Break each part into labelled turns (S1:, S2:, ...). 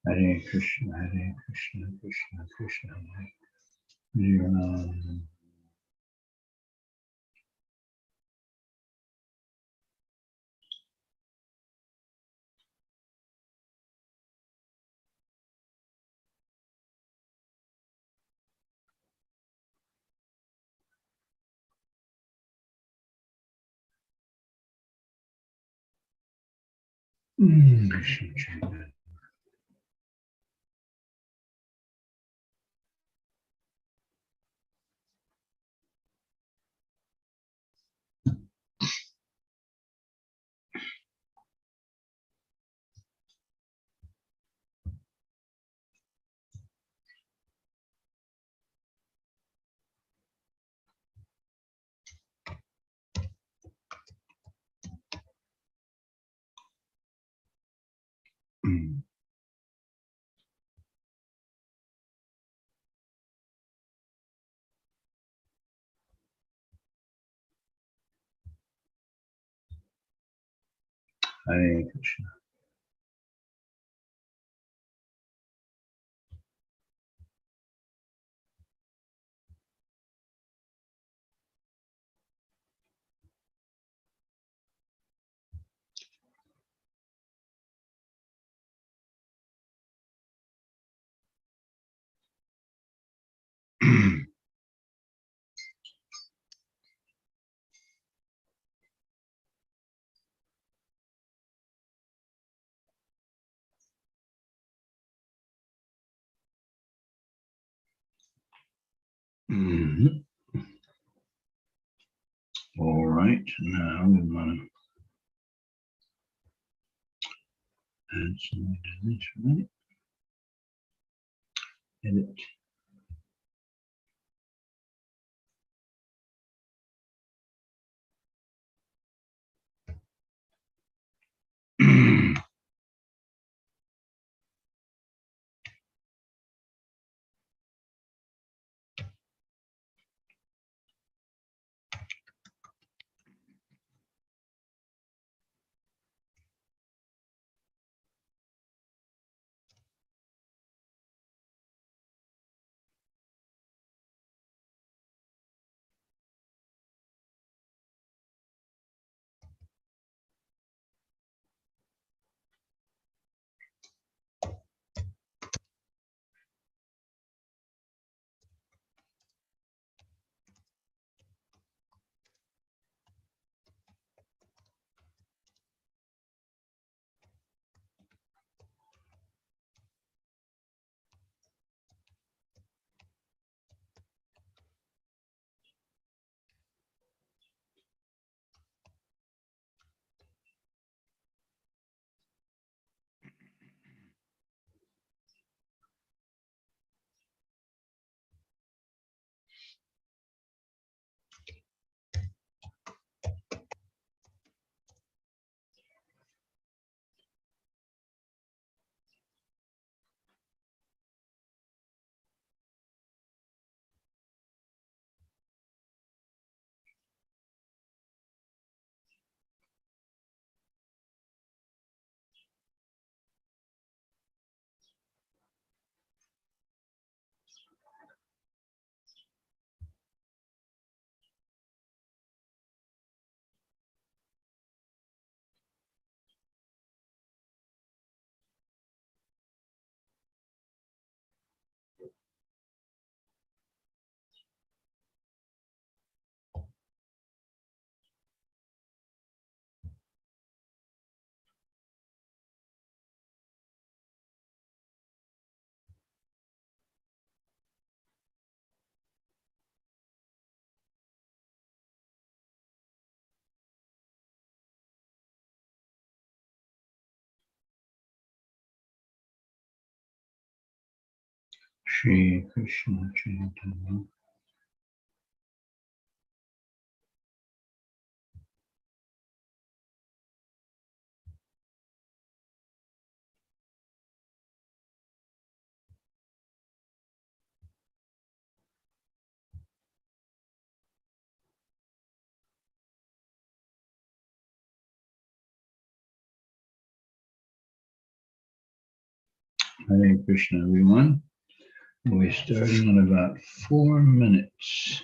S1: Hare Krishna, Krishna Krishna, Hare Ram. Krishna Chaitanya. Hare Krishna. All right, now we want to add some to this, right? Edit. Shri Krishna Chaitanya. Hare Krishna, everyone. We're starting in about 4 minutes.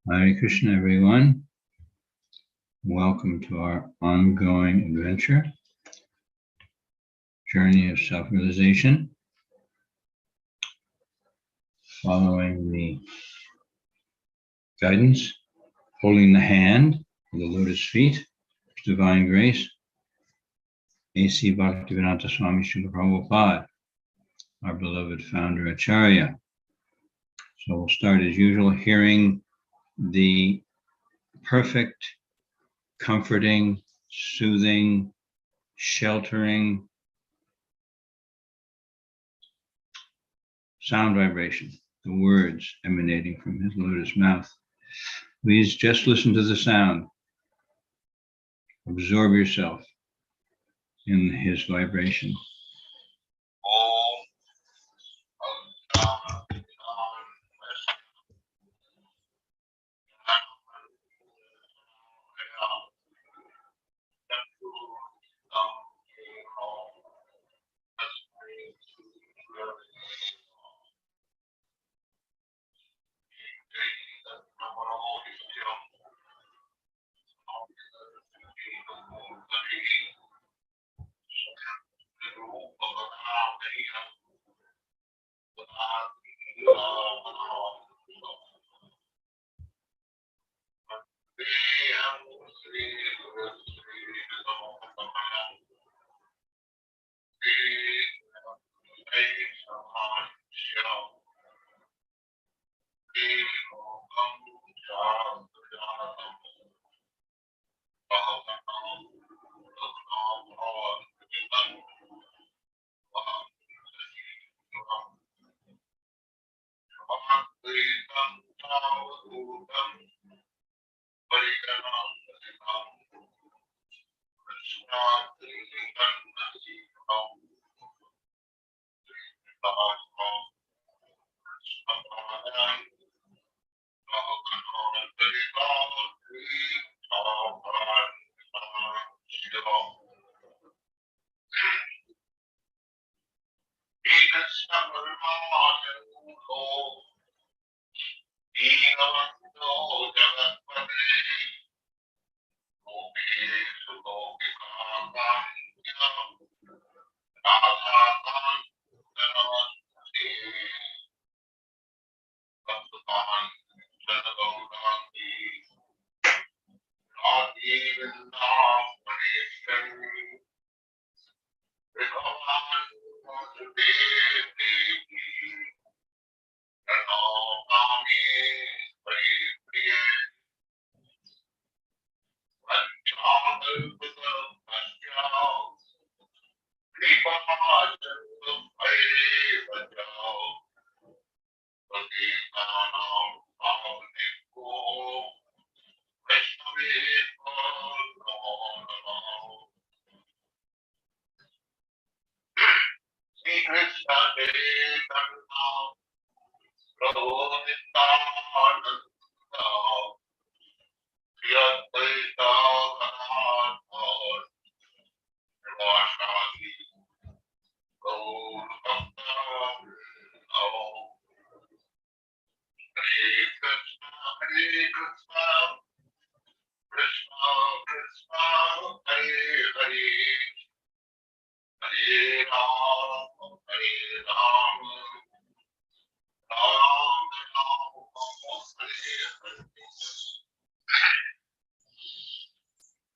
S1: Hare Krishna, everyone. Welcome to our ongoing adventure, journey of self-realization, following the guidance, holding the hand of the lotus feet, divine grace, A.C. Bhaktivedanta Swami Srila Prabhupada, our beloved founder Acharya. So we'll start as usual, hearing the perfect, comforting, soothing, sheltering, sound vibration, the words emanating from his lotus mouth. Please just listen to the sound. Absorb yourself in his vibration.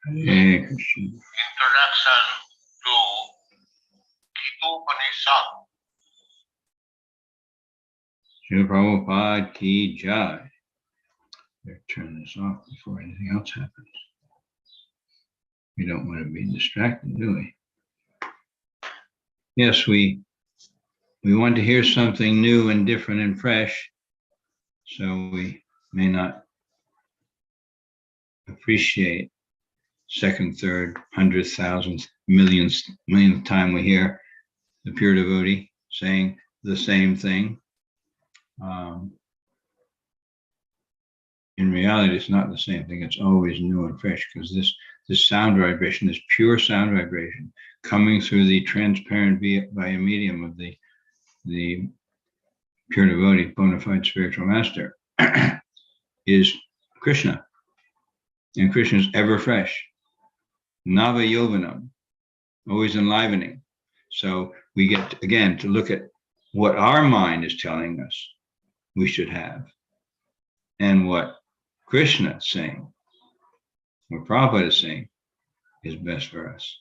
S1: Hare Krishna.
S2: Introduction to Gita Upanishad.
S1: Srila Prabhupada ki jai. Better turn this off before anything else happens. We don't want to be distracted, do we? Yes, we want to hear something new and different and fresh, so we may not appreciate second, third, 100,000th, millionth time we hear the pure devotee saying the same thing. In reality, it's not the same thing. It's always new and fresh, because this sound vibration, this pure sound vibration, coming through the transparent via medium of the pure devotee, bona fide spiritual master, is Krishna. And Krishna is ever fresh. Nava Yovanam, always enlivening. So we get, again, to look at what our mind is telling us we should have, and what Krishna is saying, what Prabhupada is saying, is best for us.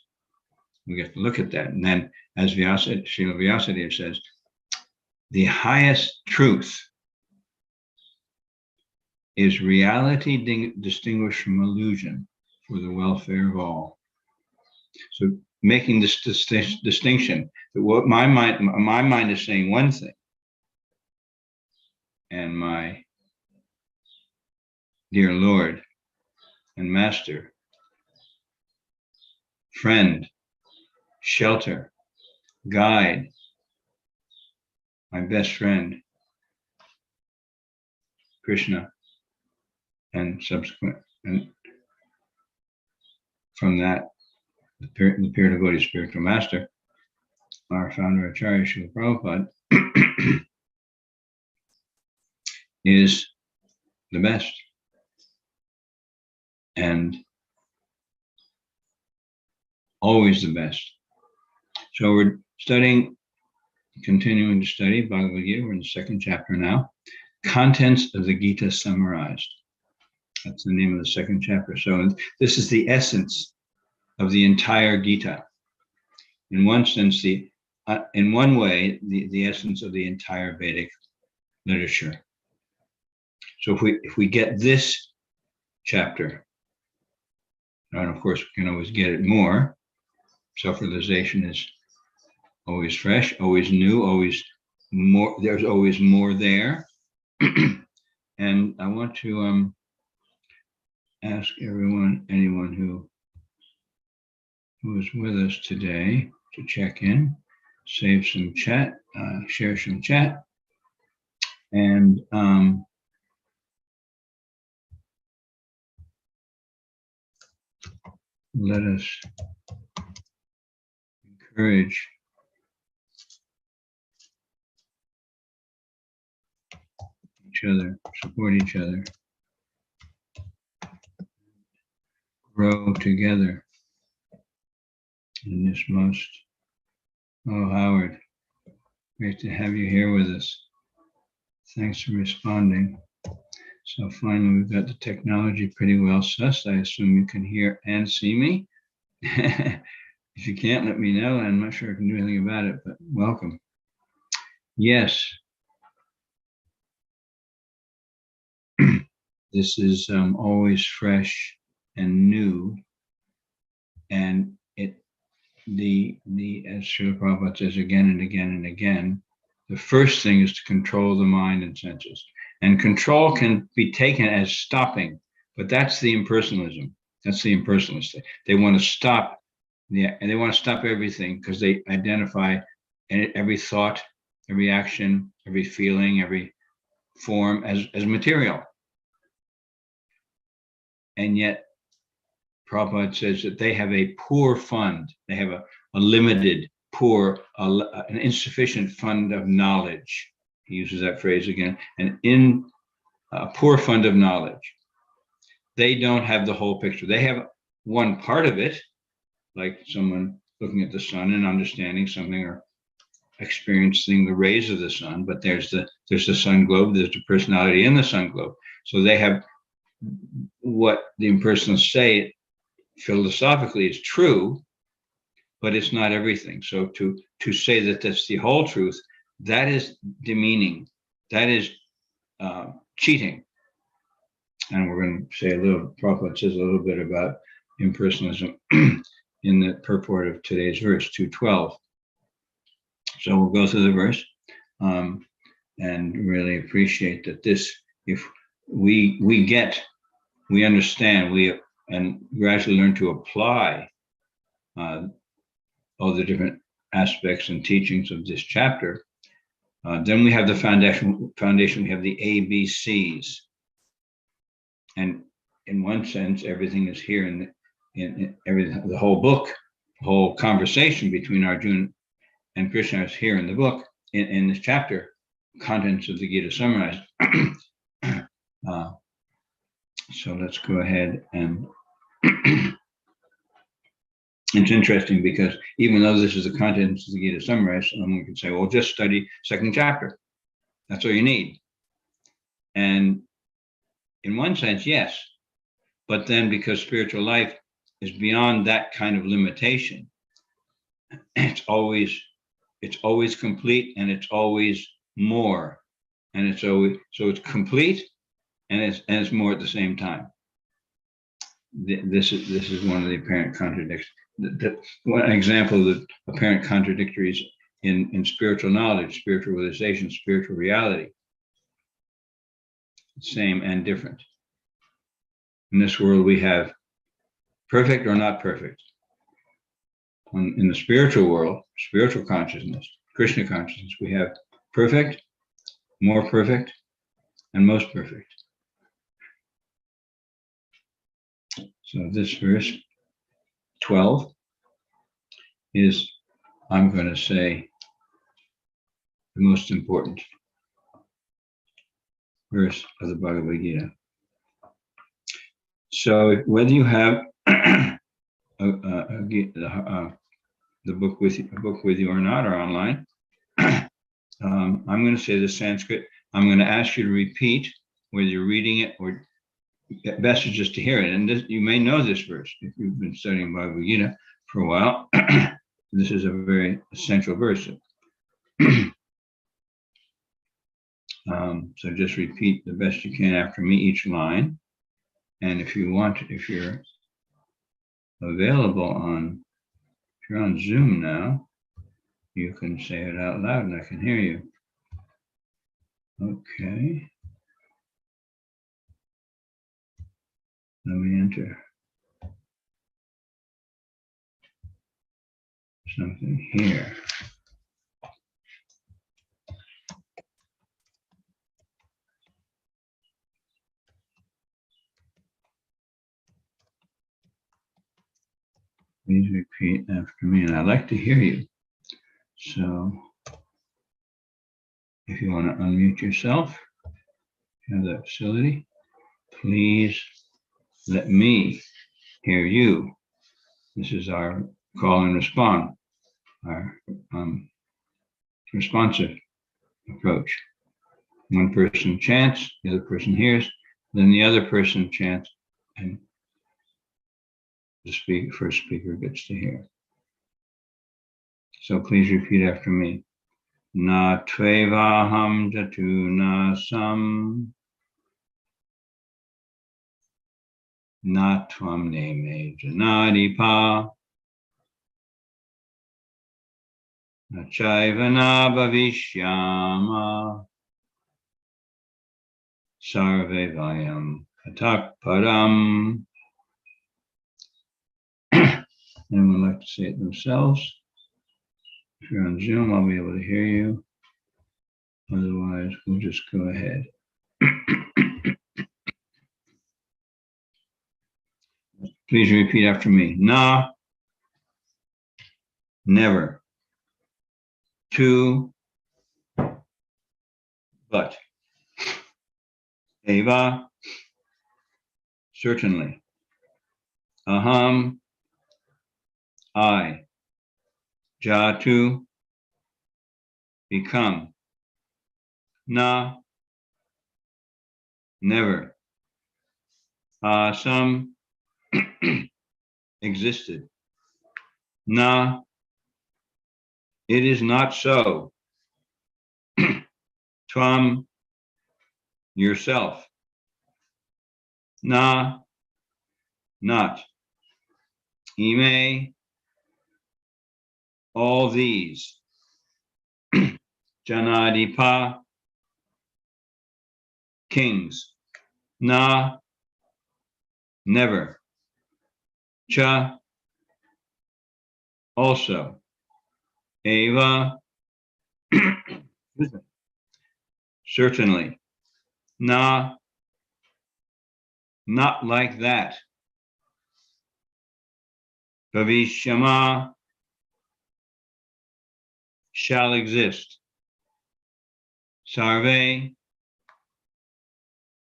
S1: We get to look at that. And then, as Srila Vyasadeva says, the highest truth is reality distinguished from illusion for the welfare of all. So making this distinction, that what my mind is saying one thing, and my dear Lord and Master, friend, shelter, guide, my best friend, Krishna, and subsequent, and from that, the pure devotee spiritual master, our founder Acharya Srila Prabhupada, is the best. And always the best. So we're continuing to study Bhagavad-gita. We're in the second chapter now. Contents of the Gita summarized. That's the name of the second chapter. So this is the essence of the entire Gita. In one sense, in one way, the essence of the entire Vedic literature. So if we get this chapter, and of course we can always get it more. Self-realization is always fresh, always new, always more. There's always more there. And I want to ask anyone who is with us today to check in, save some chat, share some chat, and let us encourage each other, support each other, grow together in this most. Oh, Howard, great to have you here with us. Thanks for responding. So finally, we've got the technology pretty well sussed. I assume you can hear and see me. If you can't, let me know. I'm not sure I can do anything about it, but welcome. Yes. This is always fresh and new. And as Srila Prabhupada says again and again and again, the first thing is to control the mind and senses. And control can be taken as stopping, but that's the impersonalism. That's the impersonalist. They want to stop, and they want to stop everything because they identify every thought, every action, every feeling, every form as material. And yet, Prabhupada says that they have a poor fund. They have a limited, poor, an insufficient fund of knowledge. He uses that phrase again. And in a poor fund of knowledge, they don't have the whole picture. They have one part of it, like someone looking at the sun and understanding something or experiencing the rays of the sun. But there's the sun globe. There's the personality in the sun globe. So they have what the impersonalists say philosophically is true, but it's not everything. So to say that that's the whole truth, that is demeaning. That is cheating. And we're going to say Prabhupada says a little bit about impersonalism in the purport of today's verse, 212. So we'll go through the verse and really appreciate that this, if we understand, and gradually learn to apply all the different aspects and teachings of this chapter, then we have the foundation, we have the ABCs. And in one sense, everything is here in everything, the whole book, the whole conversation between Arjuna and Krishna is here in the book, in this chapter, contents of the Gita summarized. So let's go ahead and it's interesting because even though this is the contents of the Gita summarized, someone can say, well, just study second chapter. That's all you need. And in one sense, yes. But then because spiritual life is beyond that kind of limitation, it's always complete and it's always more. And it's always, so it's complete and it's more at the same time. This is one of the apparent contradictions. One example of the apparent contradictories in spiritual knowledge, spiritual realization, spiritual reality. same and different. In this world, we have perfect or not perfect. In the spiritual world, spiritual consciousness, Krishna consciousness, we have perfect, more perfect, and most perfect. So this verse 12 is, I'm going to say, the most important verse of the Bhagavad-gita. So whether you have the book with you or not, or online, I'm going to say the Sanskrit. I'm going to ask you to repeat whether you're reading it or best is just to hear it. And this, you may know this verse if you've been studying Bhagavad-gita for a while. This is a very essential verse. So just repeat the best you can after me each line. And if you want, if you're available if you're on Zoom now, you can say it out loud and I can hear you. Okay. Let me enter something here. Please repeat after me, and I'd like to hear you. So if you want to unmute yourself, you have that facility, please let me hear you. This is our call and respond, our responsive approach. One person chants, the other person hears, then the other person chants, and the first speaker gets to hear. So please repeat after me. Na tvevaham jatuna sam, na tvam neme janadipa, na chaiva na bhavishyama, sarve vayam atak param. Anyone like to say it themselves? If you're on Zoom, I'll be able to hear you. Otherwise, we'll just go ahead. Please repeat after me. Na, never. To, but. Eva, certainly. Aham, I. Jatu, become. Na, never. Asam, existed. Na, it is not so. Tvam, yourself. Na, not. Ime, all these. Janadipa, kings. Na, never. Cha, also. Eva, certainly. Na, not like that. Bhavishyama, shall exist. Sarve,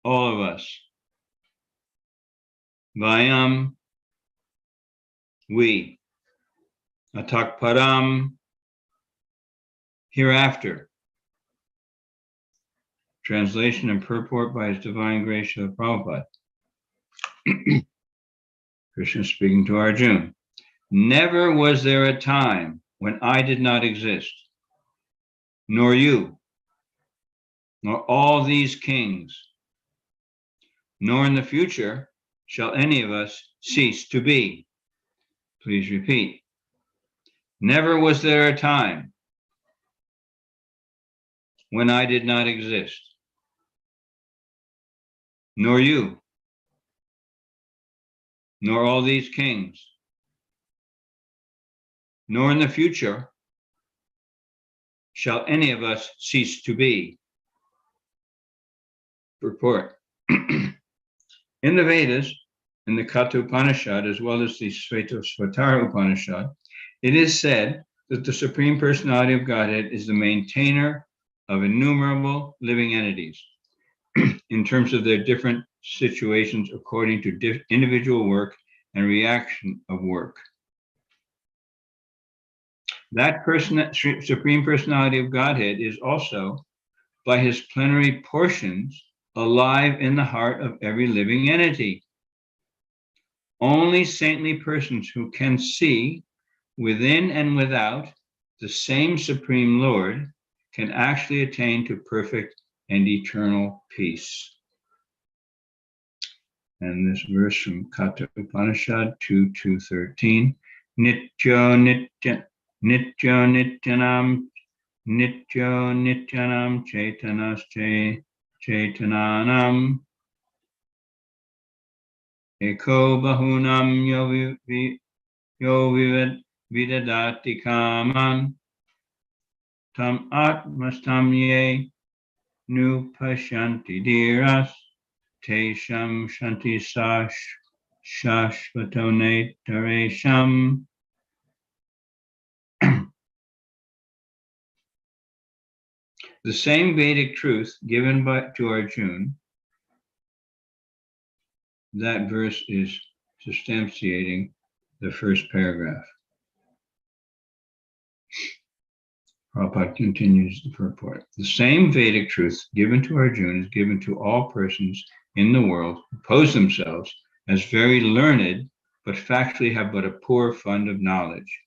S1: all of us. Vayam, we. Atakparam, hereafter. Translation and purport by His Divine Grace Srila Prabhupada. Krishna speaking to Arjuna. Never was there a time when I did not exist, nor you, nor all these kings, nor in the future shall any of us cease to be. Please repeat. Never was there a time when I did not exist, nor you, nor all these kings, nor in the future shall any of us cease to be. Purport. In the Vedas, in the Katha Upanishad, as well as the Svetosvatara Upanishad, it is said that the Supreme Personality of Godhead is the maintainer of innumerable living entities in terms of their different situations according to individual work and reaction of work. That Supreme Personality of Godhead is also, by his plenary portions, alive in the heart of every living entity. Only saintly persons who can see within and without the same Supreme Lord can actually attain to perfect and eternal peace. And this verse from Katha Upanishad 2:13, Nityo Nityanam Chaitananam Eko Bahunam Yo Vidadati Kaman Tam Atmastam Ye Nupashanti Dhiras Tesham Shanti Shashvatone Taresham. The same Vedic truth given to Arjuna, that verse is substantiating the first paragraph. Prabhupada continues the purport. The same Vedic truth given to Arjuna is given to all persons in the world who pose themselves as very learned, but factually have but a poor fund of knowledge.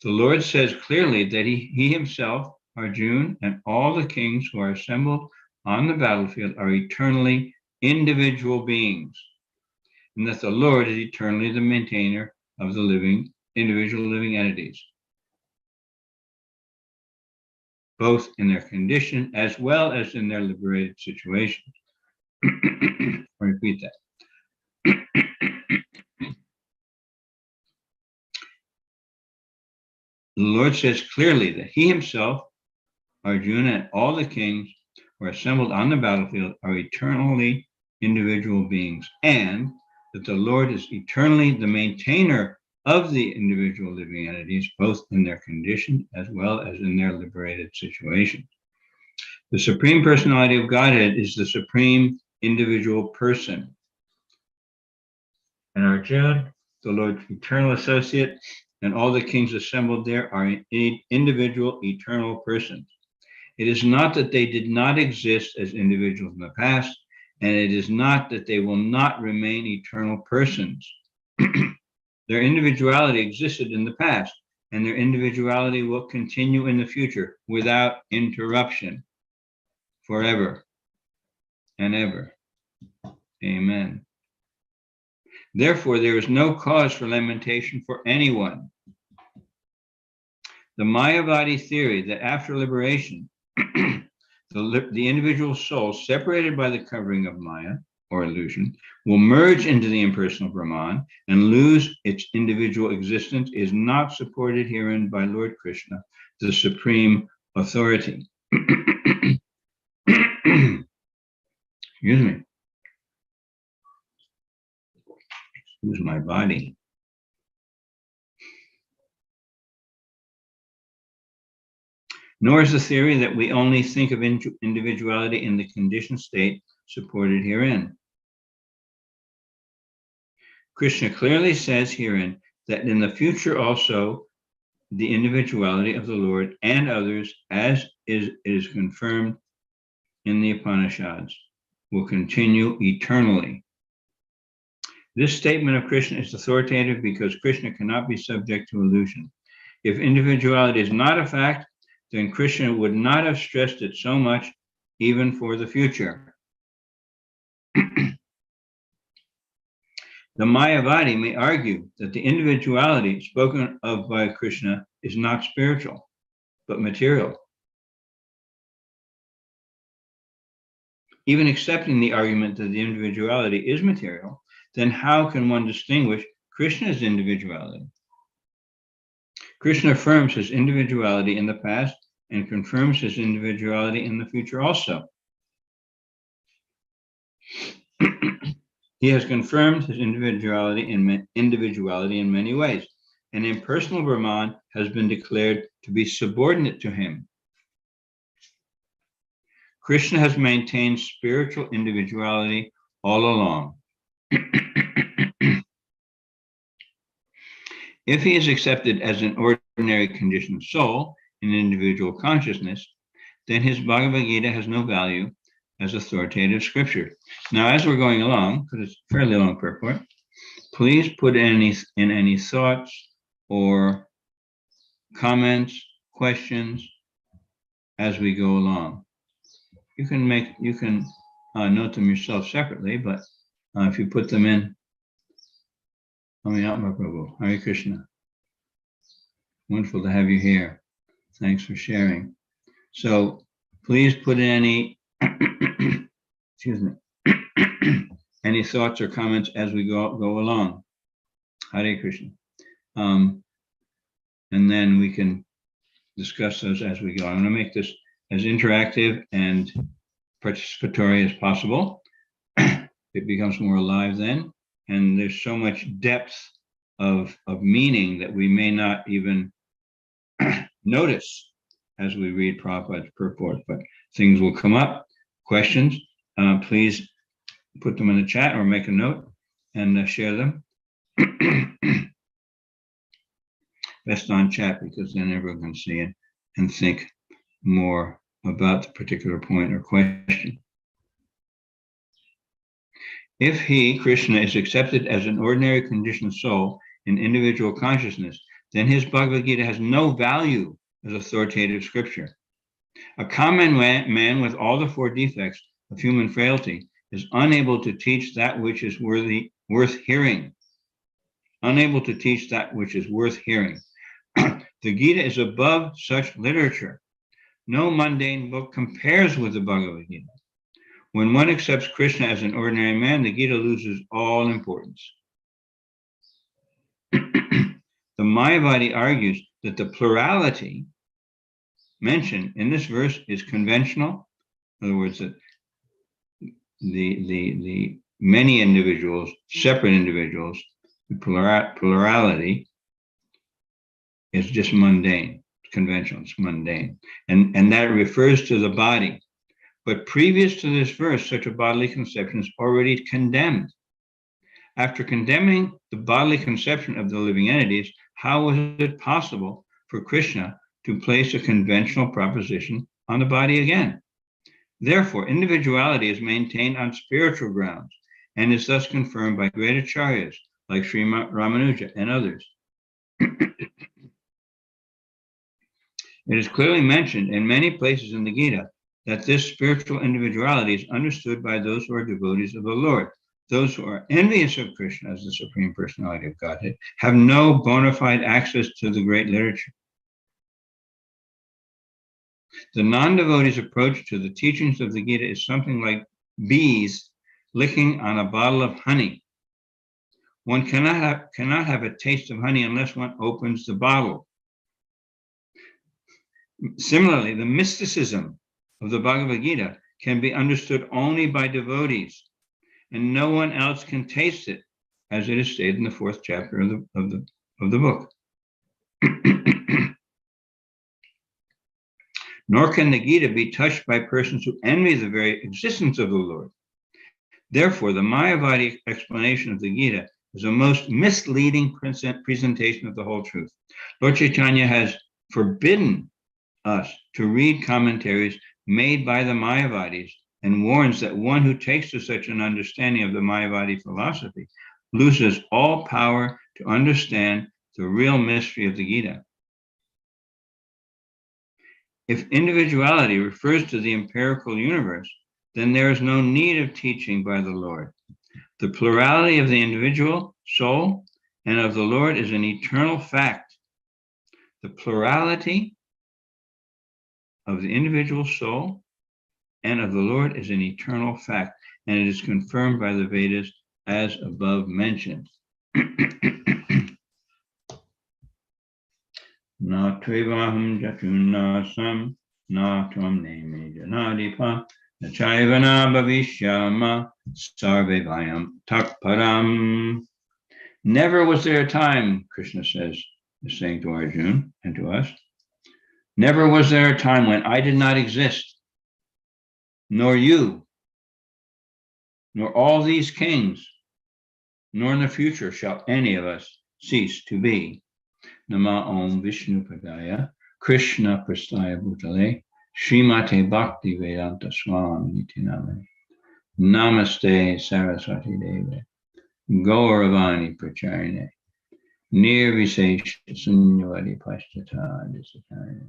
S1: The Lord says clearly that he himself, Arjuna, and all the kings who are assembled on the battlefield are eternally individual beings, and that the Lord is eternally the maintainer of the individual living entities, both in their condition as well as in their liberated situations. I'll repeat that. The Lord says clearly that he himself, Arjuna, and all the kings who are assembled on the battlefield are eternally individual beings, and that the Lord is eternally the maintainer of the individual living entities, both in their condition as well as in their liberated situation. The Supreme Personality of Godhead is the supreme individual person. And Arjuna, the Lord's eternal associate, and all the kings assembled there are individual eternal persons. It is not that they did not exist as individuals in the past, and it is not that they will not remain eternal persons. Their individuality existed in the past, and their individuality will continue in the future without interruption, forever and ever. Amen. Therefore, there is no cause for lamentation for anyone. The Mayavadi theory that after liberation, the individual soul, separated by the covering of Maya, or illusion, will merge into the impersonal Brahman and lose its individual existence is not supported herein by Lord Krishna, the supreme authority. Excuse me. Excuse my body. Nor is the theory that we only think of individuality in the conditioned state supported herein. Krishna clearly says herein that in the future also the individuality of the Lord and others, as is confirmed in the Upanishads, will continue eternally. This statement of Krishna is authoritative because Krishna cannot be subject to illusion. If individuality is not a fact, then Krishna would not have stressed it so much, even for the future. The Mayavadi may argue that the individuality spoken of by Krishna is not spiritual, but material. Even accepting the argument that the individuality is material, then how can one distinguish Krishna's individuality? Krishna affirms his individuality in the past and confirms his individuality in the future also. He has confirmed his individuality in many ways. An impersonal Brahman has been declared to be subordinate to him. Krishna has maintained spiritual individuality all along. If he is accepted as an ordinary conditioned soul in individual consciousness, then his Bhagavad-gita has no value as authoritative scripture. Now, as we're going along, because it's a fairly long purport, please put in any thoughts or comments, questions as we go along. You can note them yourself separately, but if you put them in, Prabhu, Hare Krishna. Wonderful to have you here. Thanks for sharing. So please put in any, excuse me, any thoughts or comments as we go along. Hare Krishna. And then we can discuss those as we go. I'm going to make this as interactive and participatory as possible. It becomes more alive then, and there's so much depth of meaning that we may not even notice as we read Prabhupada's purport, but things will come up, questions. Please put them in the chat or make a note and share them. Best on chat, because then everyone can see it and think more about the particular point or question. If he, Krishna, is accepted as an ordinary conditioned soul in individual consciousness, then his Bhagavad-gita has no value as authoritative scripture. A common man with all the four defects of human frailty is unable to teach that which is worth hearing. Unable to teach that which is worth hearing. The Gita is above such literature. No mundane book compares with the Bhagavad-gita. When one accepts Krishna as an ordinary man, the Gita loses all importance. The Mayavadi argues that the plurality mentioned in this verse is conventional. In other words, that the many individuals, separate individuals, the plurality is just mundane, conventional, it's mundane. And that refers to the body. But previous to this verse, such a bodily conception is already condemned. After condemning the bodily conception of the living entities, how was it possible for Krishna to place a conventional proposition on the body again? Therefore, individuality is maintained on spiritual grounds and is thus confirmed by great acharyas like Sri Ramanuja and others. It is clearly mentioned in many places in the Gita that this spiritual individuality is understood by those who are devotees of the Lord. Those who are envious of Krishna as the Supreme Personality of Godhead have no bona fide access to the great literature. The non-devotee's approach to the teachings of the Gita is something like bees licking on a bottle of honey. One cannot have a taste of honey unless one opens the bottle. Similarly, the mysticism of the Bhagavad Gita can be understood only by devotees, and no one else can taste it, as it is stated in the 4th chapter of the book. Nor can the Gita be touched by persons who envy the very existence of the Lord. Therefore, the Mayavadi explanation of the Gita is a most misleading presentation of the whole truth. Lord Chaitanya has forbidden us to read commentaries made by the Mayavadis and warns that one who takes to such an understanding of the Mayavadi philosophy loses all power to understand the real mystery of the Gita. If individuality refers to the empirical universe, then there is no need of teaching by the Lord. The plurality of the individual soul and of the Lord is an eternal fact. The plurality of the individual soul and of the Lord is an eternal fact, and it is confirmed by the Vedas as above mentioned. Na tvevaham jatunasam, na tvam neme janadipa, na chaivana bhavishyama, sarve vayam takparam. Never was there a time, Krishna says, is saying to Arjuna and to us, never was there a time when I did not exist, nor you, nor all these kings, nor in the future shall any of us cease to be. Nama Om Vishnu Padaya, Krishna Prastaya Bhutale, Srimate Bhakti Vedanta Swami Niti Namani, Namaste Saraswati Deve, Gauravani Pracharine, Nirvisesh Sunyavadi Pashtata Disatane,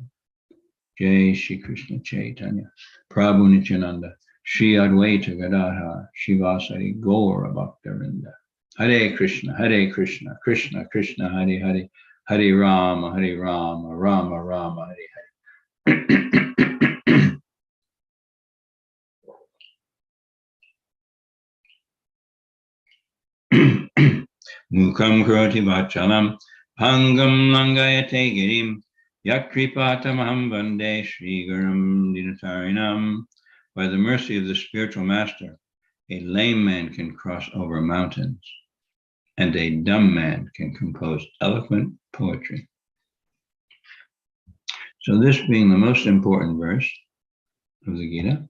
S1: Jai Shri Krishna Chaitanya, Prabhu Nityananda, Shri Advaita Gadadhar, Shivasari Gaura Bhaktarinda, Hare Krishna, Krishna Krishna, Hare Hare, Hare Rama, Rama Rama, Hare Hare. Mukam karoti vachalam, pangam langayate girim, yakripatamaham vande Shri Gurum Dinatarinam. By the mercy of the spiritual master, a lame man can cross over mountains, and a dumb man can compose eloquent poetry. So this being the most important verse of the Gita,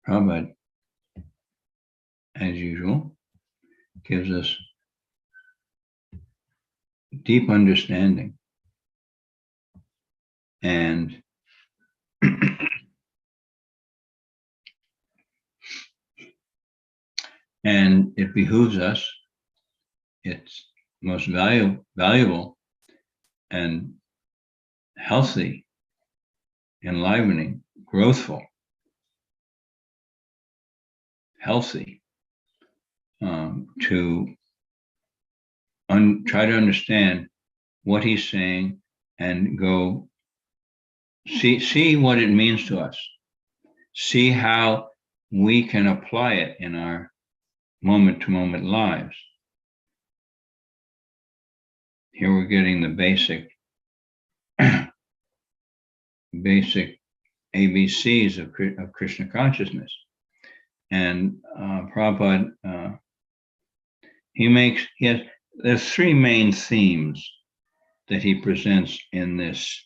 S1: Prabhupada, as usual, gives us deep understanding and and it behooves us, it's most valuable and healthy, enlivening, growthful, healthy, to try to understand what he's saying and go see what it means to us, see how we can apply it in our moment-to-moment lives. Here we're getting the basic ABCs of Krishna consciousness. And Prabhupada, there's three main themes that he presents in this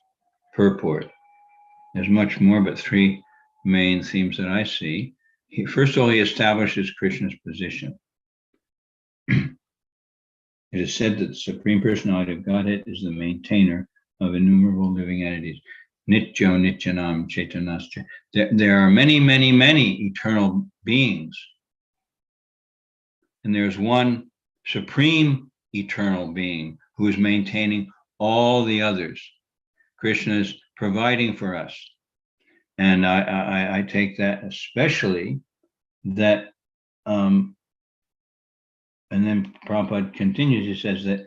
S1: purport. There's much more, but three main themes that I see. First of all, he establishes Krishna's position. It is said that the Supreme Personality of Godhead is the maintainer of innumerable living entities. Nityo Nityanam Chaitanascha. There are many, many, many eternal beings. And there's one supreme eternal being who is maintaining all the others. Krishna is providing for us. And I take that especially that, and then Prabhupada continues, he says that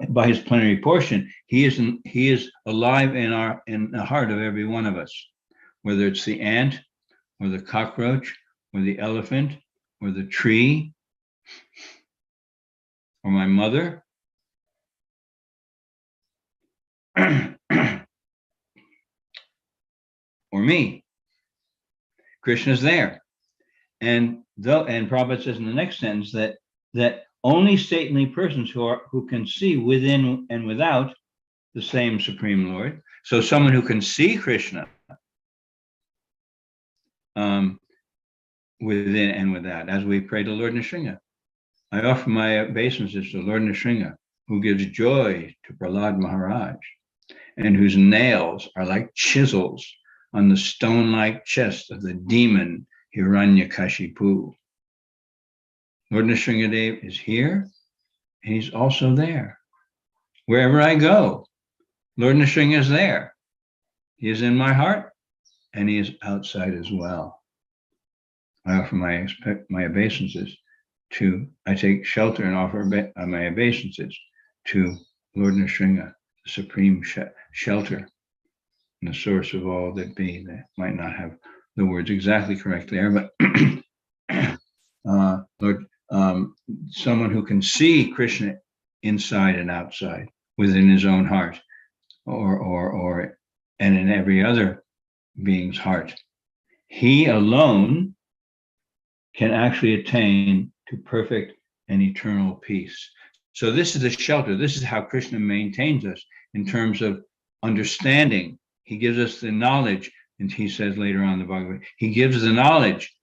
S1: by his plenary portion, he is alive in the heart of every one of us, whether it's the ant or the cockroach or the elephant or the tree or my mother. Or me. Krishna's there. And Prabhupada says in the next sentence that only saintly persons who can see within and without the same Supreme Lord. So someone who can see Krishna within and without, as we pray to Lord Nrsimha. I offer my obeisances to Lord Nrsimha, who gives joy to Prahlad Maharaj, and whose nails are like chisels on the stone-like chest of the demon Hiranyakashipu. Lord Nrsimhadev is here, and he's also there. Wherever I go, Lord Nrsimha is there. He is in my heart, and he is outside as well. I offer my obeisances I take shelter and offer my obeisances to Lord Nrsimha, the supreme shelter and the source of all that be. They might not have the words exactly correct there, but Lord, someone who can see Krishna inside and outside, within his own heart, and in every other being's heart. He alone can actually attain to perfect and eternal peace. So this is the shelter. This is how Krishna maintains us in terms of understanding. He gives us the knowledge, and he says later on in the Bhagavad, he gives the knowledge,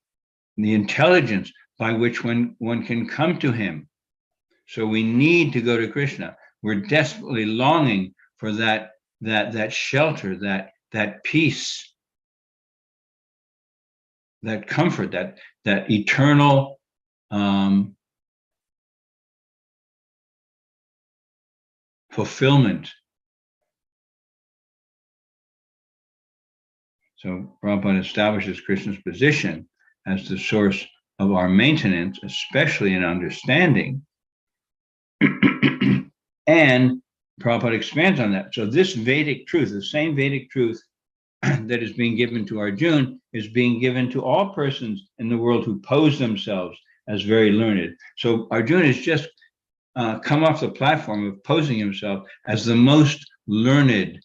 S1: the intelligence by which one can come to him. So we need to go to Krishna. We're desperately longing for that shelter, that peace, that comfort, that eternal fulfillment. So Prabhupada establishes Krishna's position as the source of our maintenance, especially in understanding. And Prabhupada expands on that. So this Vedic truth, the same Vedic truth that is being given to Arjuna, is being given to all persons in the world who pose themselves as very learned. So Arjuna has just come off the platform of posing himself as the most learned,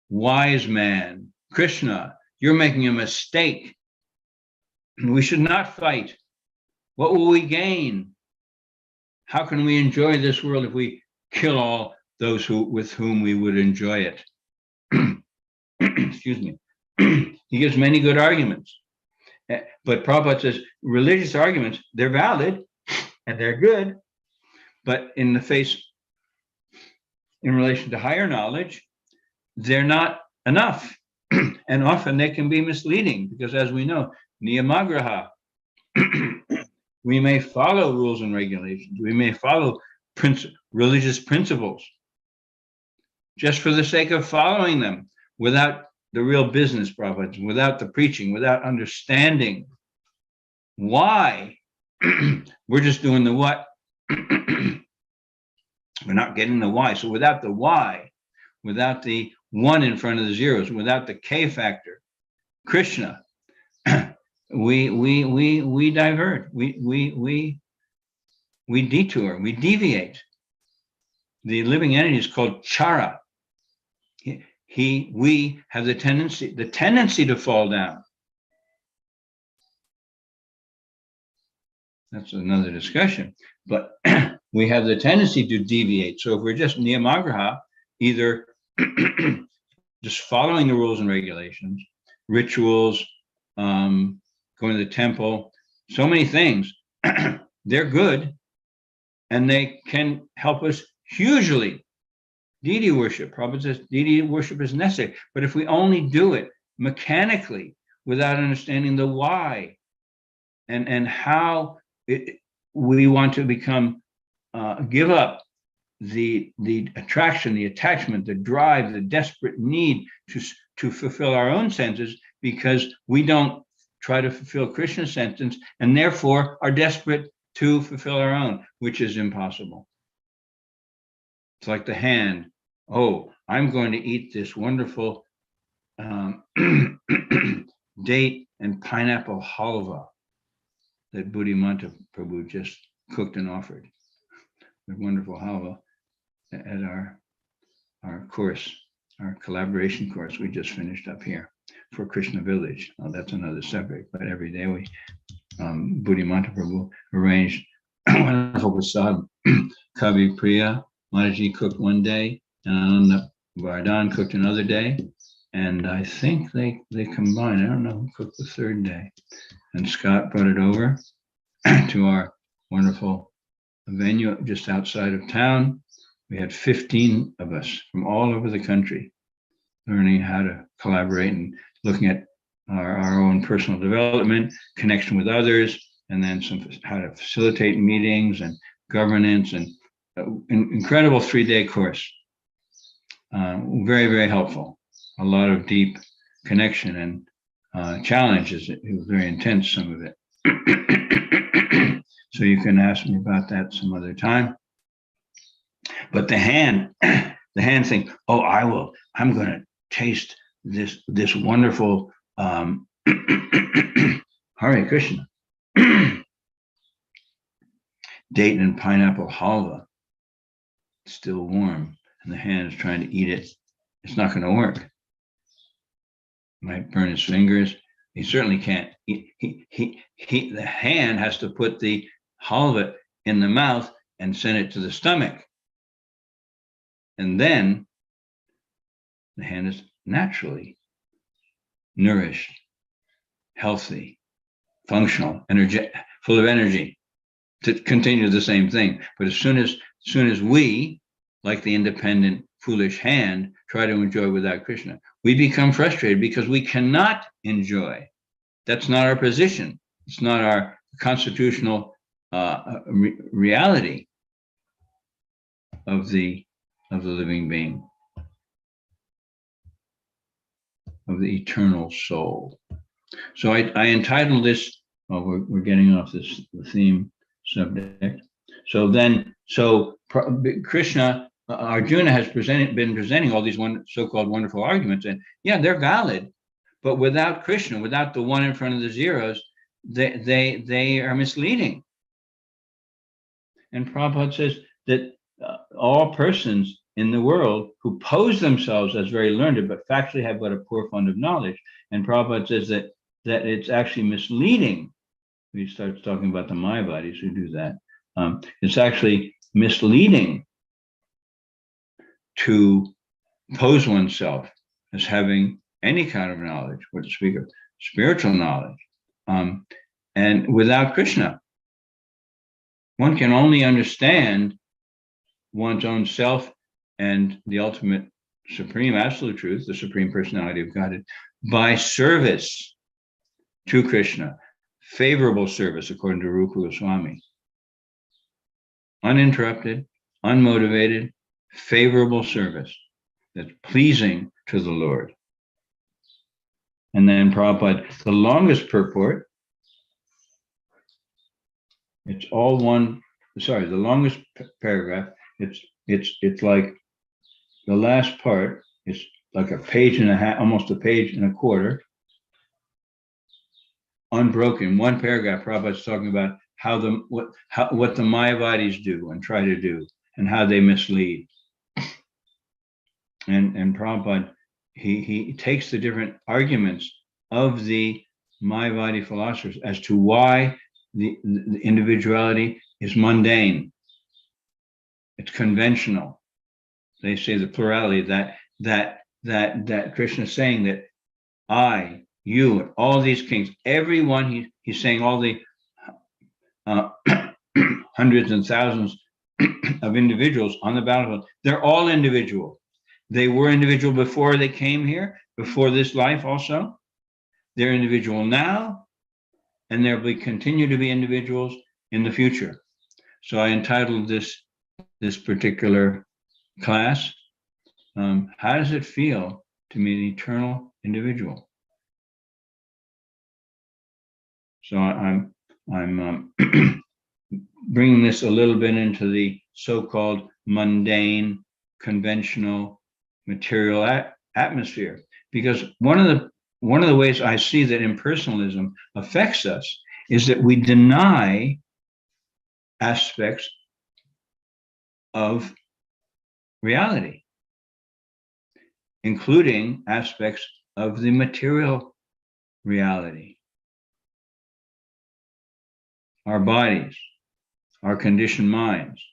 S1: wise man. Krishna, you're making a mistake. We should not fight. What will we gain? How can we enjoy this world if we kill all those with whom we would enjoy it? Excuse me. He gives many good arguments. But Prabhupada says religious arguments, they're valid and they're good, but in relation to higher knowledge, they're not enough. And often they can be misleading because, as we know, niyamagraha, we may follow rules and regulations. We may follow religious principles just for the sake of following them without the real business, Prabhupada, without the preaching, without understanding why. We're just doing the what. We're not getting the why. So without the why, without the one in front of the zeros, without the K factor, Krishna, we divert, we detour, we deviate. The living entity is called chara. We have the tendency to fall down. That's another discussion, but we have the tendency to deviate. So if we're just niyamagraha, either just following the rules and regulations, rituals, going to the temple, so many things, they're good and they can help us hugely. Deity worship, Prabhupada says deity worship is necessary, but if we only do it mechanically without understanding the why and how we want to become, give up the attraction, the attachment, the drive, the desperate need to fulfill our own senses, because we don't try to fulfill Krishna's sentence and therefore are desperate to fulfill our own, which is impossible. It's like the hand. Oh, I'm going to eat this wonderful date and pineapple halva that Buddhimanta Prabhu just cooked and offered. The wonderful halva at our course, our collaboration course we just finished up here for Krishna Village. That's another subject, but every day we, Buddhimanta Prabhu arranged wonderful prasad. Kavi Priya Mataji cooked one day, and Ananda Vardhan cooked another day, and I think they combined. I don't know who cooked the third day. And Scott brought it over to our wonderful venue just outside of town. We had 15 of us from all over the country learning how to collaborate and looking at our own personal development, connection with others, and then how to facilitate meetings and governance, and an incredible 3-day course. Very, very helpful. A lot of deep connection and challenges. It was very intense, some of it. So you can ask me about that some other time. But the hand thinks, oh, I'm going to taste this wonderful Hare Krishna date and pineapple halva, still warm, and the hand is trying to eat it. It's not going to work. Might burn his fingers. He certainly can't. The hand has to put the halva in the mouth and send it to the stomach. And then the hand is naturally nourished, healthy, functional, full of energy to continue the same thing. But as soon as we, like the independent, foolish hand, try to enjoy without Krishna, we become frustrated because we cannot enjoy. That's not our position. It's not our constitutional reality of the living being, of the eternal soul. So I entitled this, well, we're getting off the theme subject. So Krishna, Arjuna has been presenting all these so-called wonderful arguments, and yeah, they're valid, but without Krishna, without the one in front of the zeros, they are misleading. And Prabhupada says that all persons in the world who pose themselves as very learned, but factually have but a poor fund of knowledge. And Prabhupada says that it's actually misleading. He starts talking about the Mayavadis who do that. It's actually misleading to pose oneself as having any kind of knowledge, or to speak of spiritual knowledge. And without Krishna, one can only understand one's own self and the ultimate supreme absolute truth, the supreme personality of Godhead, by service to Krishna, favorable service according to Rupa Goswami, uninterrupted, unmotivated, favorable service that's pleasing to the Lord. And then Prabhupada, the longest purport, it's all one, sorry, the longest paragraph, it's like the last part is like a page and a half, almost a page and a quarter, unbroken. One paragraph, Prabhupada's talking about what the Mayavadis do and try to do, and how they mislead. And Prabhupada, he takes the different arguments of the Mayavadi philosophers as to why the individuality is mundane. It's conventional. They say the plurality that Krishna is saying that I, you, all these kings, everyone, he's saying all the hundreds and thousands of individuals on the battlefield, they're all individual. They were individual before they came here, before this life also. They're individual now, and they'll continue to be individuals in the future. So I entitled this particular class, how does it feel to be an eternal individual? So I'm bringing this a little bit into the so-called mundane, conventional, material atmosphere, because one of the ways I see that impersonalism affects us is that we deny aspects of reality, including aspects of the material reality, our bodies, our conditioned minds.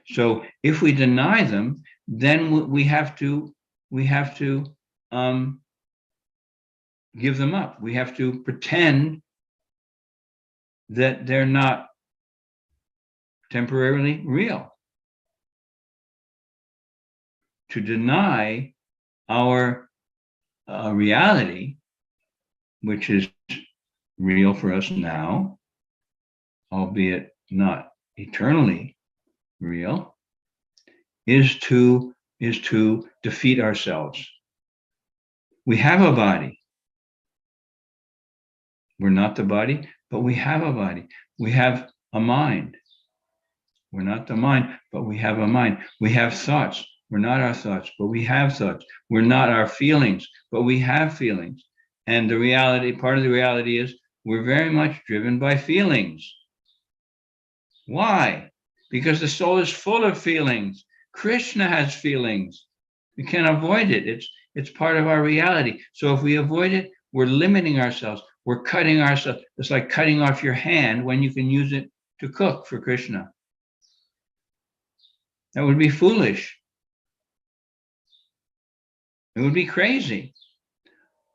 S1: So if we deny them, then we have to give them up. We have to pretend that they're not temporarily real. To deny our reality, which is real for us now, albeit not eternally real, is to defeat ourselves. We have a body. We're not the body, but we have a body. We have a mind. We're not the mind, but we have a mind. We have thoughts. We're not our thoughts, but we have thoughts. We're not our feelings, but we have feelings. And the reality, part of the reality is we're very much driven by feelings. Why? Because the soul is full of feelings. Krishna has feelings. We can't avoid it. It's part of our reality. So if we avoid it, we're limiting ourselves. We're cutting ourselves. It's like cutting off your hand when you can use it to cook for Krishna. That would be foolish. It would be crazy.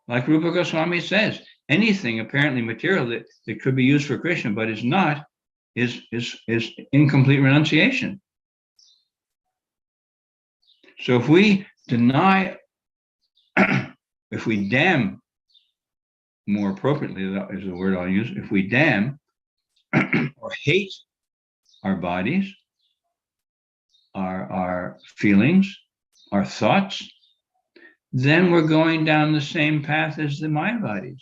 S1: Like Rupa Goswami says, anything apparently material that could be used for Krishna, but is not, is incomplete renunciation. So if we deny, if we damn, more appropriately that is the word I'll use, if we damn or hate our bodies, our feelings, our thoughts, then we're going down the same path as the Mayavadis.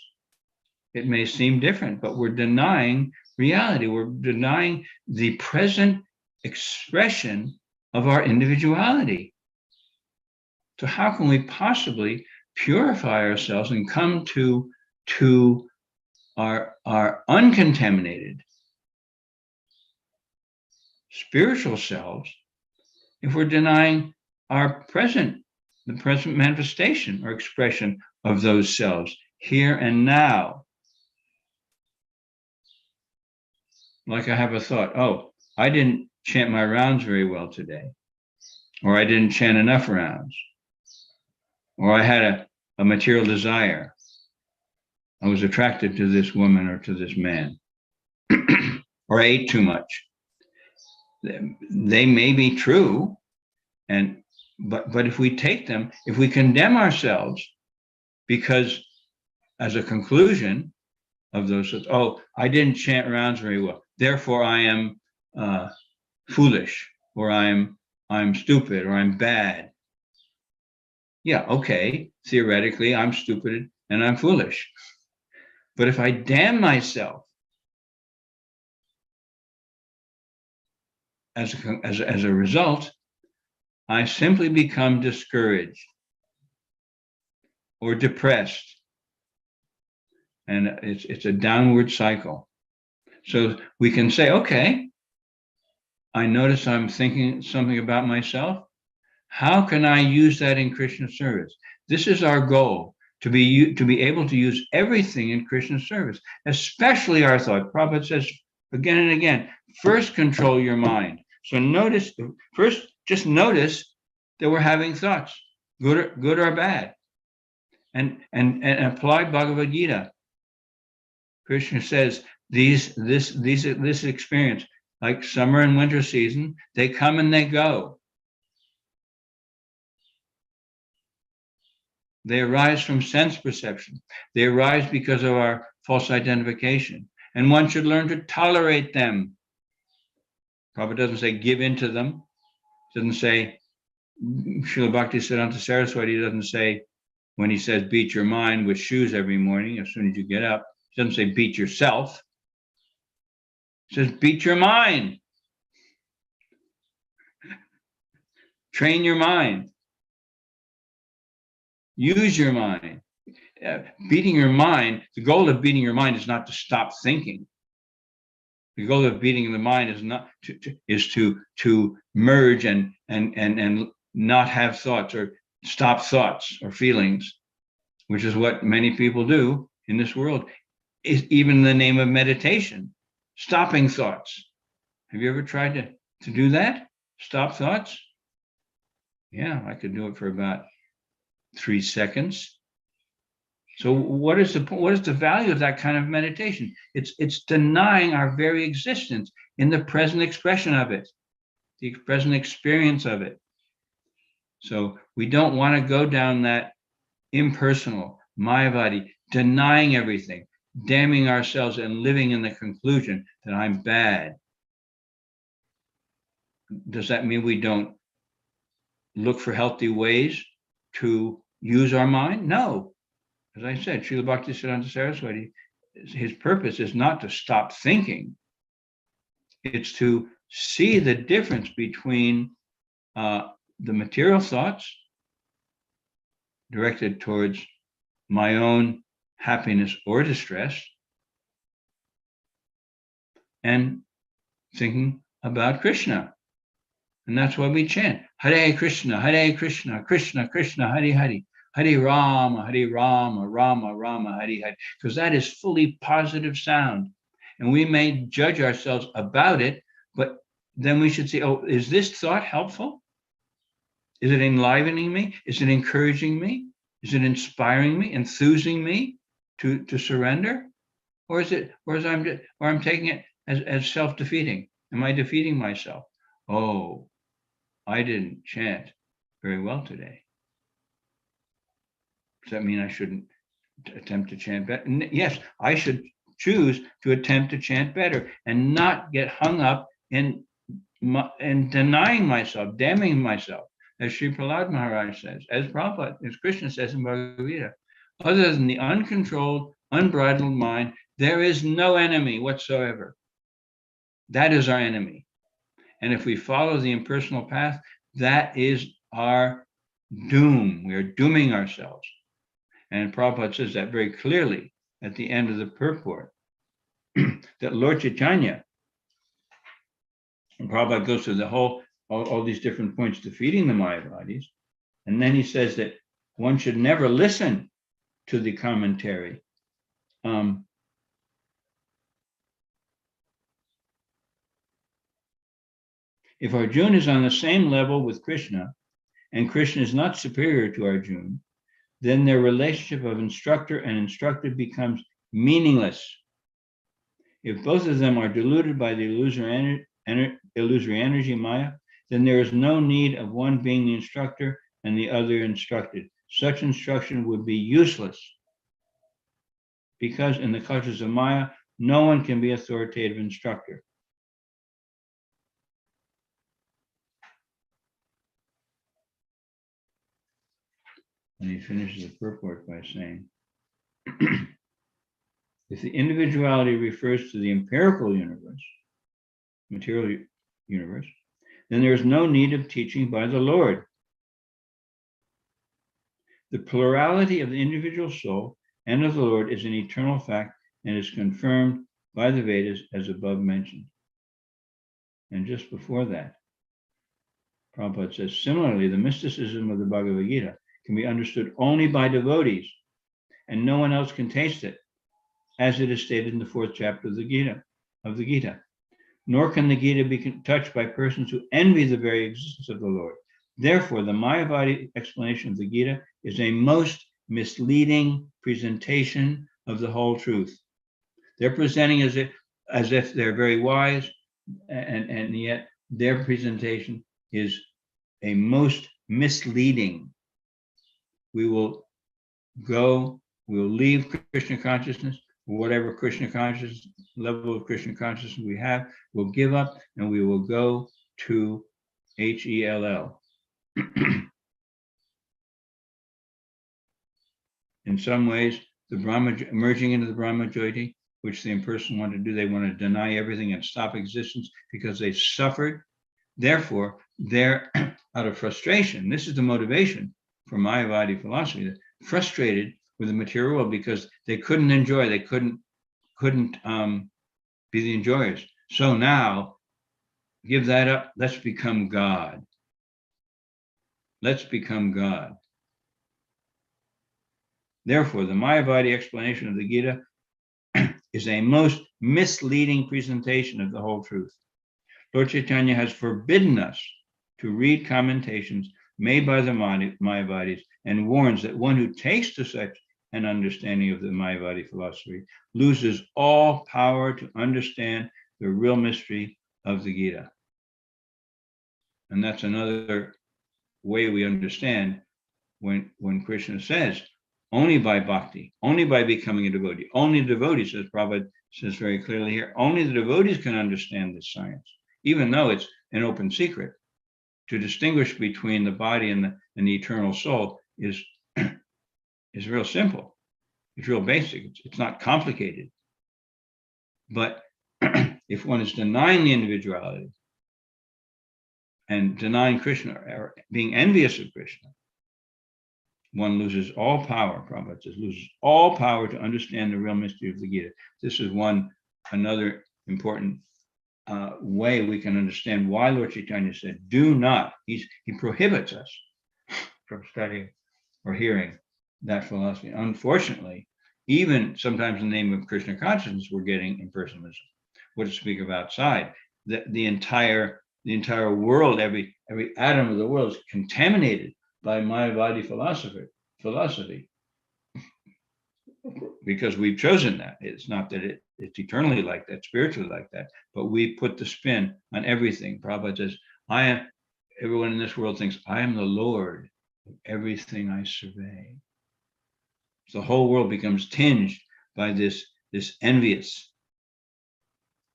S1: It may seem different, but we're denying reality. We're denying the present expression of our individuality. So how can we possibly purify ourselves and come to our uncontaminated spiritual selves if we're denying our the present manifestation or expression of those selves here and now? Like I have a thought, oh, I didn't chant my rounds very well today, or I didn't chant enough rounds, or I had a material desire. I was attracted to this woman or to this man, or I ate too much. They may be true, but if we take them, if we condemn ourselves because as a conclusion of those, oh, I didn't chant rounds very well, therefore I am foolish, or I'm stupid, or I'm bad. Yeah, okay, theoretically I'm stupid and I'm foolish. But if I damn myself as a result, I simply become discouraged or depressed, and it's a downward cycle. So we can say, okay, I notice I'm thinking something about myself. How can I use that in Krishna service? This is our goal, to be able to use everything in Krishna service, especially our thought. Prabhupada says again and again, first control your mind. So just notice that we're having thoughts, good or bad, and apply Bhagavad-gita. Krishna says this experience, like summer and winter season, they come and they go. They arise from sense perception. They arise because of our false identification. And one should learn to tolerate them. Prabhupada doesn't say give in to them. Doesn't say, Srila Bhaktisiddhanta Saraswati doesn't say, when he says beat your mind with shoes every morning as soon as you get up, he doesn't say beat yourself. He says beat your mind. Train your mind. Use your mind. Beating your mind, the goal of beating your mind is not to stop thinking. The goal of beating the mind is not to merge and not have thoughts or stop thoughts or feelings, which is what many people do in this world. Is even in the name of meditation, stopping thoughts. Have you ever tried to do that? Stop thoughts? Yeah, I could do it for about 3 seconds. So what is the value of that kind of meditation? It's denying our very existence in the present expression of it, the present experience of it. So we don't want to go down that impersonal, Mayavadi, denying everything, damning ourselves and living in the conclusion that I'm bad. Does that mean we don't look for healthy ways to use our mind? No. As I said, Srila Bhaktisiddhanta Saraswati, his purpose is not to stop thinking. It's to see the difference between the material thoughts directed towards my own happiness or distress and thinking about Krishna. And that's why we chant Hare Krishna, Krishna Krishna, Hare Hare, Hare Rama, Rama Rama, Hare Hare, because that is fully positive sound. And we may judge ourselves about it, but then we should say, oh, is this thought helpful? Is it enlivening me? Is it encouraging me? Is it inspiring me, enthusing me to surrender? Or I'm taking it as self-defeating? Am I defeating myself? Oh, I didn't chant very well today. Does that mean I shouldn't attempt to chant better? Yes, I should choose to attempt to chant better and not get hung up in denying myself, damning myself, as Sri Prahlad Maharaj says, as Prabhupada, as Krishna says in Bhagavad-gita. Other than the uncontrolled, unbridled mind, there is no enemy whatsoever. That is our enemy. And if we follow the impersonal path, that is our doom. We are dooming ourselves. And Prabhupada says that very clearly at the end of the purport, that Lord Chaitanya, and Prabhupada goes through the whole, all these different points defeating the Mayavadis. And then he says that one should never listen to the commentary. If Arjuna is on the same level with Krishna, and Krishna is not superior to Arjuna, then their relationship of instructor and instructed becomes meaningless. If both of them are deluded by the illusory energy Maya, then there is no need of one being the instructor and the other instructed. Such instruction would be useless, because in the cultures of Maya, no one can be authoritative instructor. And he finishes the purport by saying, if the individuality refers to the empirical universe, material universe, then there is no need of teaching by the Lord. The plurality of the individual soul and of the Lord is an eternal fact and is confirmed by the Vedas as above mentioned. And just before that, Prabhupada says, similarly, the mysticism of the Bhagavad-gita can be understood only by devotees, and no one else can taste it, as it is stated in the 4th chapter of the Gita. Nor can the Gita be touched by persons who envy the very existence of the Lord. Therefore, the Mayavadi explanation of the Gita is a most misleading presentation of the whole truth. They're presenting as if they're very wise, and yet their presentation is a most misleading. We will leave Krishna consciousness, whatever Krishna consciousness, level of Krishna consciousness we have, we'll give up and we will go to Hell. In some ways, the Brahma, merging into the Brahma Jyoti, which the impersonal want to do, they want to deny everything and stop existence because they suffered. Therefore, they're out of frustration. This is the motivation for Mayavadi philosophy. They're frustrated with the material world because they couldn't enjoy, they couldn't be the enjoyers. So now, give that up. Let's become God. Let's become God. Therefore, the Mayavadi explanation of the Gita is a most misleading presentation of the whole truth. Lord Chaitanya has forbidden us to read commentations made by the Mayavadis and warns that one who takes to such an understanding of the Mayavadi philosophy loses all power to understand the real mystery of the Gita. And that's another way we understand when Krishna says, only by bhakti, only by becoming a devotee, only the devotee, says Prabhupada says very clearly here, only the devotees can understand this science, even though it's an open secret. To distinguish between the body and the eternal soul is real simple. It's real basic. It's not complicated. But if one is denying the individuality and denying Krishna or being envious of Krishna, one loses all power. Prabhupada says, loses all power to understand the real mystery of the Gita. This is another important way we can understand why Lord Chaitanya said, do not, he prohibits us from studying or hearing that philosophy. Unfortunately, even sometimes in the name of Krishna consciousness, we're getting impersonalism. What to speak of outside? The entire world, every atom of the world is contaminated by Mayavadi philosophy, because we've chosen that. It's not that it's eternally like that, spiritually like that, but we put the spin on everything. Prabhupada says, everyone in this world thinks, I am the Lord of everything I survey. So the whole world becomes tinged by this envious,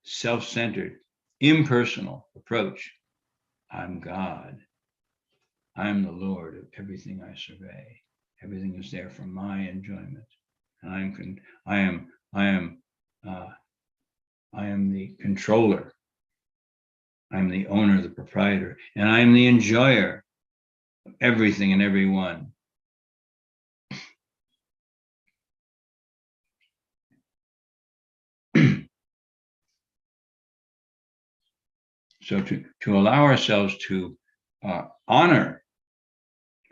S1: self-centered, impersonal approach. I'm God. I'm the Lord of everything I survey. Everything is there for my enjoyment, and I am the controller. I'm the owner, the proprietor, and I am the enjoyer of everything and everyone. So to allow ourselves to honor,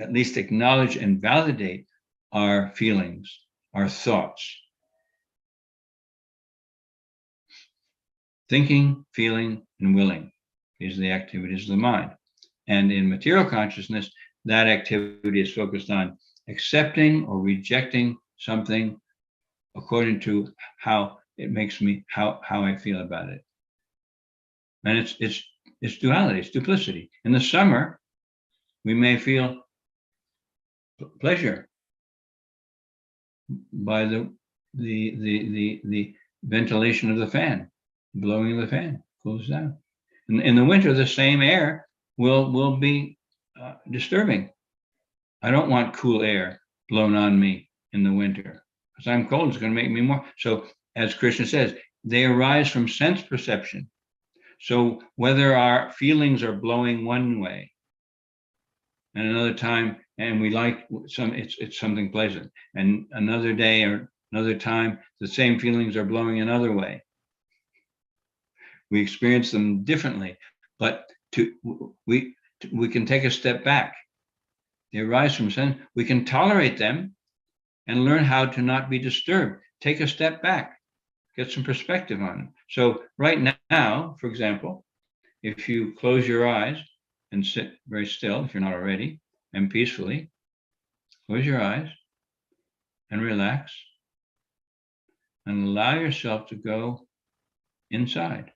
S1: at least acknowledge and validate our feelings, our thoughts. Thinking, feeling, and willing. These are the activities of the mind. And in material consciousness, that activity is focused on accepting or rejecting something according to how it makes me, how I feel about it. And it's duality, it's duplicity. In the summer, we may feel pleasure by the ventilation of the fan, blowing of the fan, cools down. In the winter, the same air will be disturbing. I don't want cool air blown on me in the winter, because I'm cold, it's going to make me more. So as Krishna says, they arise from sense perception. So whether our feelings are blowing one way and another time, and we like it's something pleasant, and another day or another time, the same feelings are blowing another way. We experience them differently, but we can take a step back. They arise from sense. We can tolerate them and learn how to not be disturbed. Take a step back, get some perspective on them. So right now, for example, if you close your eyes and sit very still, if you're not already, and peacefully, close your eyes and relax and allow yourself to go inside.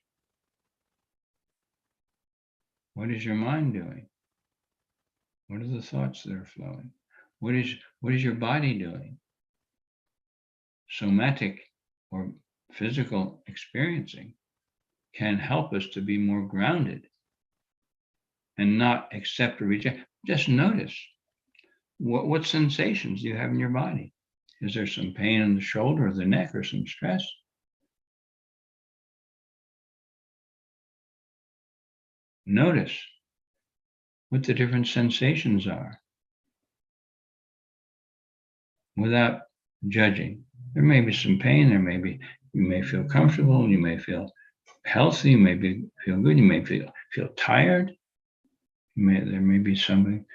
S1: What is your mind doing? What are the thoughts that are flowing? What is your body doing? Somatic or physical experiencing can help us to be more grounded and not accept or reject. Just notice what sensations do you have in your body? Is there some pain in the shoulder or the neck or some stress? Notice what the different sensations are without judging. There may be some pain, you may feel comfortable, you may feel healthy, you may feel good, you may feel tired. There may be some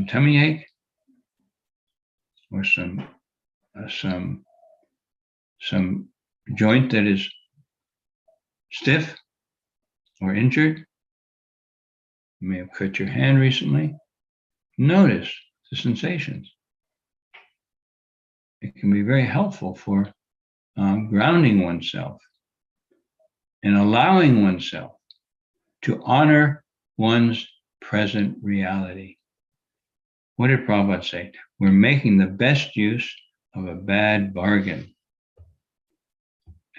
S1: tummy ache or some joint that is stiff or injured. You may have cut your hand recently. Notice the sensations. It can be very helpful for grounding oneself and allowing oneself to honor one's present reality. What did Prabhupada say? We're making the best use of a bad bargain.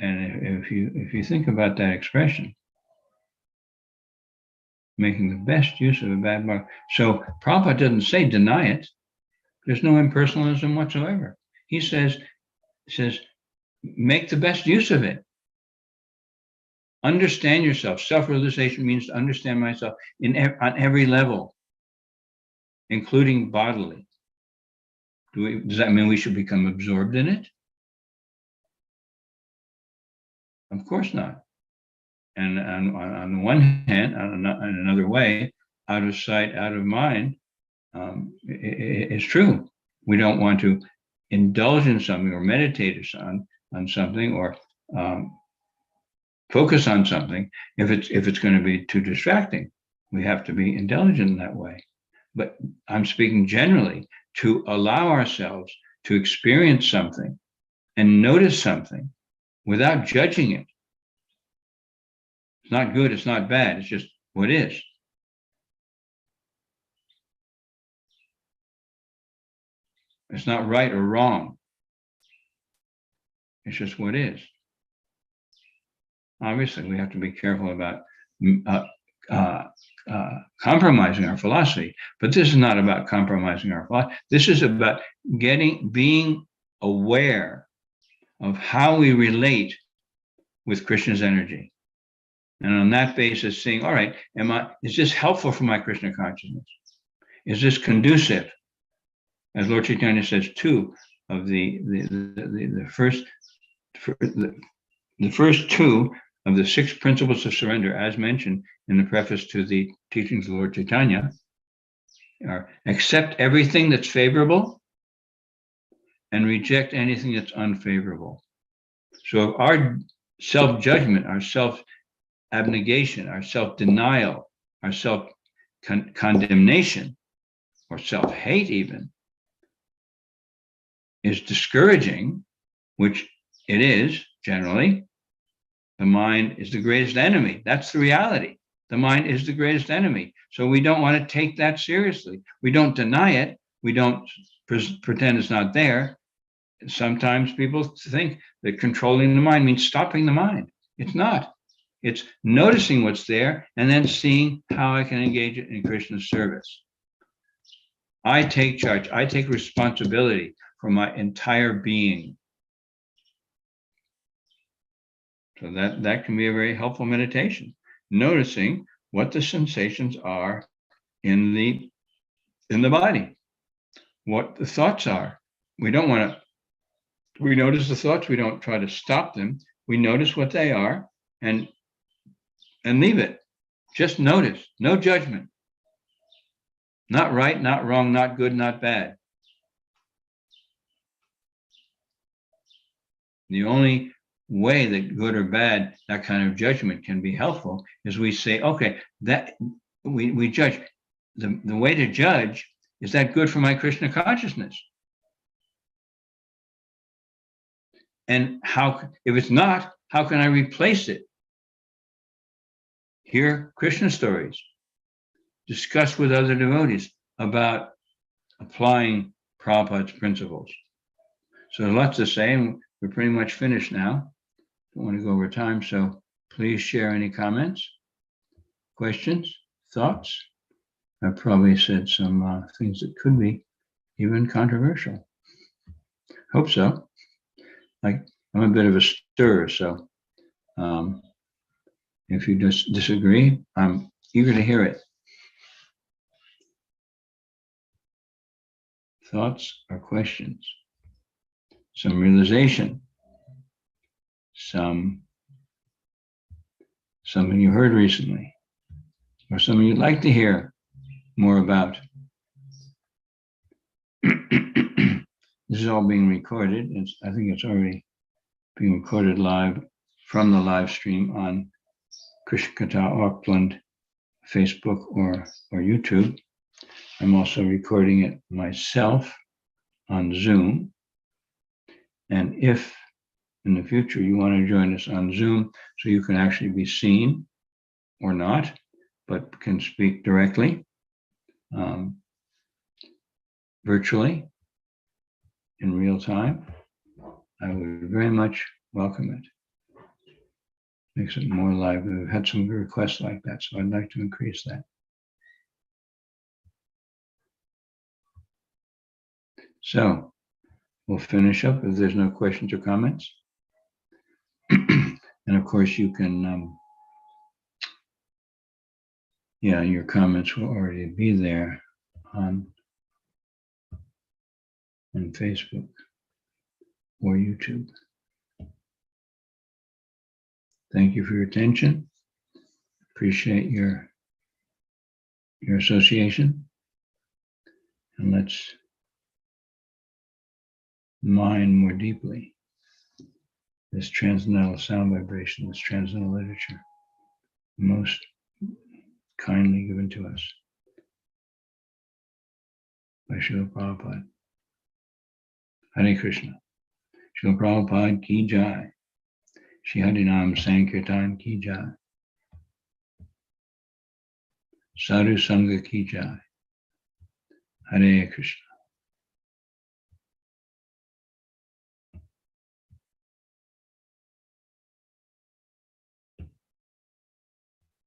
S1: And if you think about that expression, making the best use of a bad bargain. So Prabhupada doesn't say deny it. There's no impersonalism whatsoever. He says, make the best use of it. Understand yourself. Self-realization means to understand myself on every level, including bodily. Does that mean we should become absorbed in it? Of course not. And on the one hand, on another way, out of sight, out of mind, it's true. We don't want to indulge in something or meditate on something or focus on something if it's going to be too distracting. We have to be intelligent in that way. But I'm speaking generally to allow ourselves to experience something and notice something without judging it. It's not good, it's not bad, it's just what is. It's not right or wrong. It's just what is. Obviously, we have to be careful about compromising our philosophy, but this is not about compromising our philosophy. This is about being aware of how we relate with Krishna's energy. And on that basis, saying, all right, is this helpful for my Krishna consciousness? Is this conducive? As Lord Chaitanya says, two of the first two of the 6 principles of surrender, as mentioned in the preface to the teachings of Lord Chaitanya, are accept everything that's favorable and reject anything that's unfavorable. So if our self-judgment, our self-abnegation, our self-denial, our self-condemnation, or self-hate even, is discouraging, which it is generally, the mind is the greatest enemy. That's the reality. The mind is the greatest enemy. So we don't want to take that seriously. We don't deny it. We don't pretend it's not there. Sometimes people think that controlling the mind means stopping the mind. It's not. It's noticing what's there and then seeing how I can engage it in Krishna's service. I take charge. I take responsibility for my entire being. So that can be a very helpful meditation. Noticing what the sensations are in the body, what the thoughts are. We notice the thoughts, we don't try to stop them. We notice what they are and leave it. Just notice, no judgment. Not right, not wrong, not good, not bad. The only way that good or bad, that kind of judgment can be helpful is we say, okay, that we judge. The way to judge, is that good for my Krishna consciousness? And if it's not, how can I replace it? Hear Krishna stories, discuss with other devotees about applying Prabhupada's principles. So lots to say, and we're pretty much finished now. Don't want to go over time, so please share any comments, questions, thoughts. I probably said some things that could be even controversial. Hope so. I'm a bit of a stirrer, so if you disagree, I'm eager to hear it. Thoughts or questions? Some realization? Something you heard recently, or something you'd like to hear more about. This is all being recorded. I think it's already being recorded live from the live stream on Krishna Katha Auckland Facebook or YouTube. I'm also recording it myself on Zoom. And if in the future you want to join us on Zoom so you can actually be seen or not, but can speak directly, virtually, in real time, I would very much welcome it. Makes it more live. We've had some requests like that, so I'd like to increase that. So we'll finish up if there's no questions or comments. And of course, you can Yeah, your comments will already be there on Facebook or YouTube. Thank you for your attention. Appreciate your association. And let's mine more deeply this transcendental sound vibration, this transcendental literature, most kindly given to us by Srila Prabhupada. Hare Krishna. Srila Prabhupada ki jai. Shri Harinam Sankirtan ki jai. Sadhu Sangha ki jai. Hare Krishna.